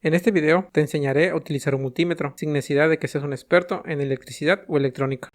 En este video te enseñaré a utilizar un multímetro sin necesidad de que seas un experto en electricidad o electrónica.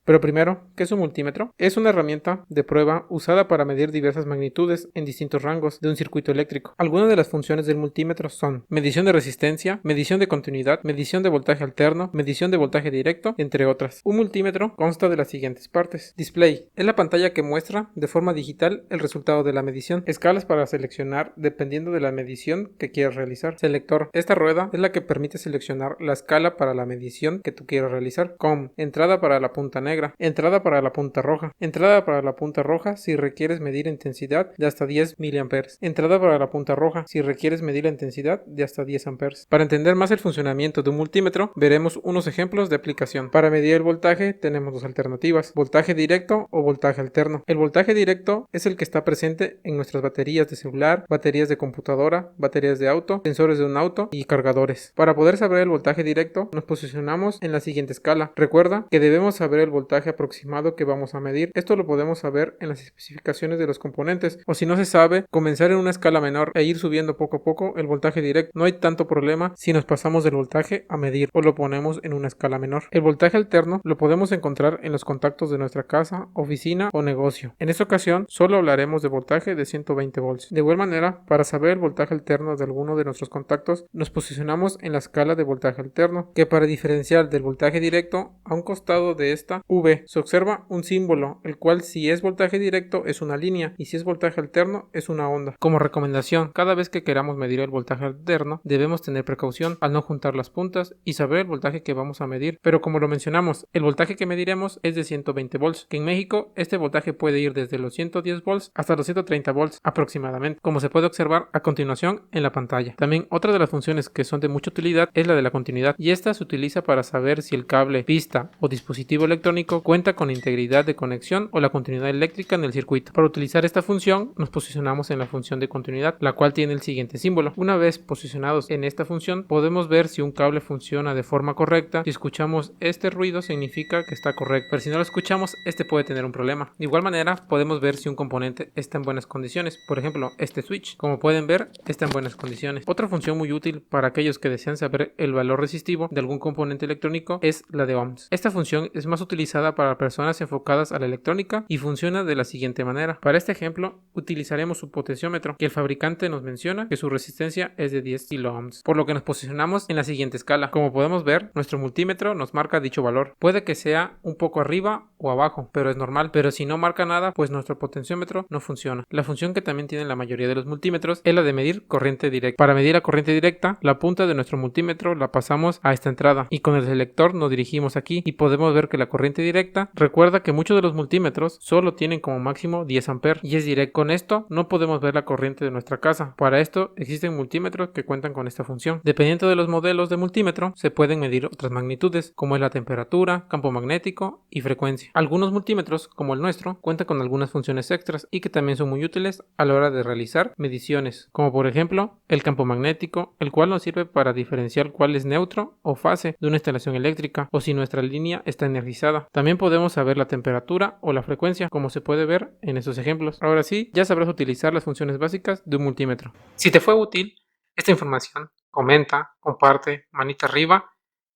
Pero primero, ¿qué es un multímetro? Es una herramienta de prueba usada para medir diversas magnitudes en distintos rangos de un circuito eléctrico. Algunas de las funciones del multímetro son medición de resistencia, medición de continuidad, medición de voltaje alterno, medición de voltaje directo, entre otras. Un multímetro consta de las siguientes partes. Display es la pantalla que muestra de forma digital el resultado de la medición. Escalas para seleccionar dependiendo de la medición que quieras realizar. Selector. Esta rueda es la que permite seleccionar la escala para la medición que tú quieras realizar. COM. Entrada para la punta negra. Entrada para la punta roja. Entrada para la punta roja si requieres medir intensidad de hasta 10 mA. Entrada para la punta roja si requieres medir la intensidad de hasta 10 A. Para entender más el funcionamiento de un multímetro, veremos unos ejemplos de aplicación. Para medir el voltaje tenemos dos alternativas: voltaje directo o voltaje alterno. El voltaje directo es el que está presente en nuestras baterías de celular, baterías de computadora, baterías de auto, sensores de un auto y cargadores. Para poder saber el voltaje directo, nos posicionamos en la siguiente escala. Recuerda que debemos saber el voltaje aproximado que vamos a medir. Esto lo podemos saber en las especificaciones de los componentes, o si no se sabe, comenzar en una escala menor e ir subiendo poco a poco el voltaje directo. No hay tanto problema si nos pasamos del voltaje a medir o lo ponemos en una escala menor. El voltaje alterno lo podemos encontrar en los contactos de nuestra casa, oficina o negocio. En esta ocasión solo hablaremos de voltaje de 120 volts. De igual manera, para saber el voltaje alterno de alguno de nuestros contactos, nos posicionamos en la escala de voltaje alterno, que para diferenciar del voltaje directo, a un costado de esta V se observa un símbolo, el cual si es voltaje directo es una línea y si es voltaje alterno es una onda. Como recomendación, cada vez que queramos medir el voltaje alterno debemos tener precaución al no juntar las puntas y saber el voltaje que vamos a medir, pero como lo mencionamos, el voltaje que mediremos es de 120 volts, que en México este voltaje puede ir desde los 110 volts hasta los 130 volts aproximadamente, como se puede observar a continuación en la pantalla. También otra de las funciones que son de mucha utilidad es la de la continuidad, y esta se utiliza para saber si el cable, pista o dispositivo electrónico cuenta con integridad de conexión o la continuidad eléctrica en el circuito. Para utilizar esta función nos posicionamos en la función de continuidad, la cual tiene el siguiente símbolo. Una vez posicionados en esta función podemos ver si un cable funciona de forma correcta. Si escuchamos este ruido significa que está correcto, pero si no lo escuchamos este puede tener un problema. De igual manera podemos ver si un componente está en buenas condiciones. Por ejemplo, este switch, como pueden ver, está en buenas condiciones. Otra función muy útil para aquellos que desean saber el valor resistivo de algún componente electrónico es la de ohms. Esta función es más utilizada para personas enfocadas a la electrónica y funciona de la siguiente manera. Para este ejemplo utilizaremos un potenciómetro que el fabricante nos menciona que su resistencia es de 10 kΩ, por lo que nos posicionamos en la siguiente escala. Como podemos ver, nuestro multímetro nos marca dicho valor. Puede que sea un poco arriba o abajo, pero es normal. Pero si no marca nada, pues nuestro potenciómetro no funciona. La función que también tienen la mayoría de los multímetros es la de medir corriente directa. Para medir la corriente directa, la punta de nuestro multímetro la pasamos a esta entrada y con el selector nos dirigimos aquí y podemos ver que la corriente directa, recuerda que muchos de los multímetros solo tienen como máximo 10 A y es directo. Con esto no podemos ver la corriente de nuestra casa. Para esto existen multímetros que cuentan con esta función. Dependiendo de los modelos de multímetro se pueden medir otras magnitudes como es la temperatura, campo magnético y frecuencia. Algunos multímetros como el nuestro cuentan con algunas funciones extras y que también son muy útiles a la hora de realizar mediciones, como por ejemplo el campo magnético, el cual nos sirve para diferenciar cuál es neutro o fase de una instalación eléctrica o si nuestra línea está energizada. También podemos saber la temperatura o la frecuencia, como se puede ver en estos ejemplos. Ahora sí, ya sabrás utilizar las funciones básicas de un multímetro. Si te fue útil esta información, comenta, comparte, manita arriba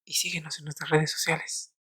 y síguenos en nuestras redes sociales.